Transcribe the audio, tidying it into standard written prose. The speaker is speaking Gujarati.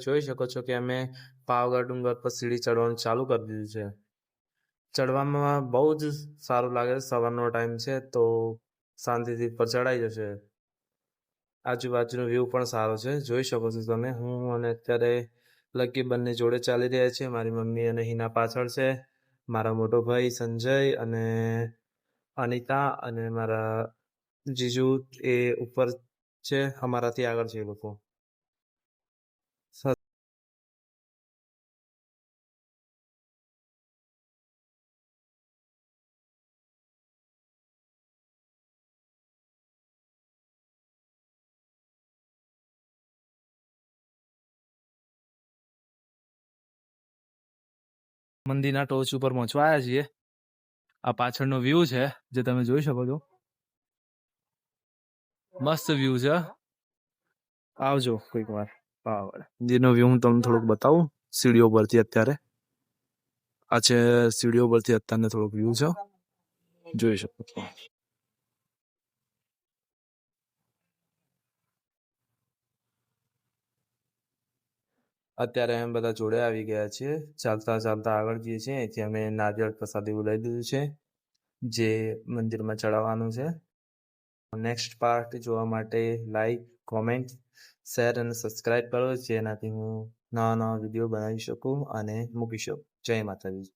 જોઈ શકો છો કે અમે પાવાગઢ ડુંગર પર સીડી ચડવાનું ચાલુ કરી દીધું છે. ચડવામાં બહુ જ સારું લાગે છે. સવારનો ટાઈમ છે તો શાંતિથી ઉપર ચડાઈ જશે. આજુબાજુનો વ્યૂ પણ સારો છે, જોઈ શકો છો તમે. હું અને અત્યારે લકી બંને જોડે ચાલી રહ્યા છે. મારી મમ્મી અને હિના પાછળ છે, મારા મોટો ભાઈ સંજય અને અનિતા અને મારા જીજુ એ ઉપર છે, અમારાથી આગળ છે એ લોકો. મંદિરના ટોચ ઉપર પહોંચવા આવ્યા છીએ. આ પાછળનો વ્યૂ છે જે તમે જોઈ શકો છો. મસ્ત વ્યૂ છે. આવજો કોઈક વાર પાવાગઢ. મંદિરનો વ્યૂ હું તમને થોડુંક બતાવું સીડીઓ પરથી. અત્યારે આ છે સીડીઓ પરથી અત્યારનો થોડોક વ્યૂ છે, જોઈ શકો છો. અત્યારે અમે બધા જોડે આવી ગયા છીએ. ચાલતા ચાલતા આગળ જઈએ છીએ. અહીંથી અમે નારિયેળ પ્રસાદી લઈ દીધું છે જે મંદિરમાં ચડાવવાનું છે. નેક્સ્ટ પાર્ટ જોવા માટે લાઈક, કોમેન્ટ, શેર અને સબસ્ક્રાઇબ કરો, જેનાથી હું નવા નવા વિડીયો બનાવી શકું અને મૂકી શકું. જય માતાજી.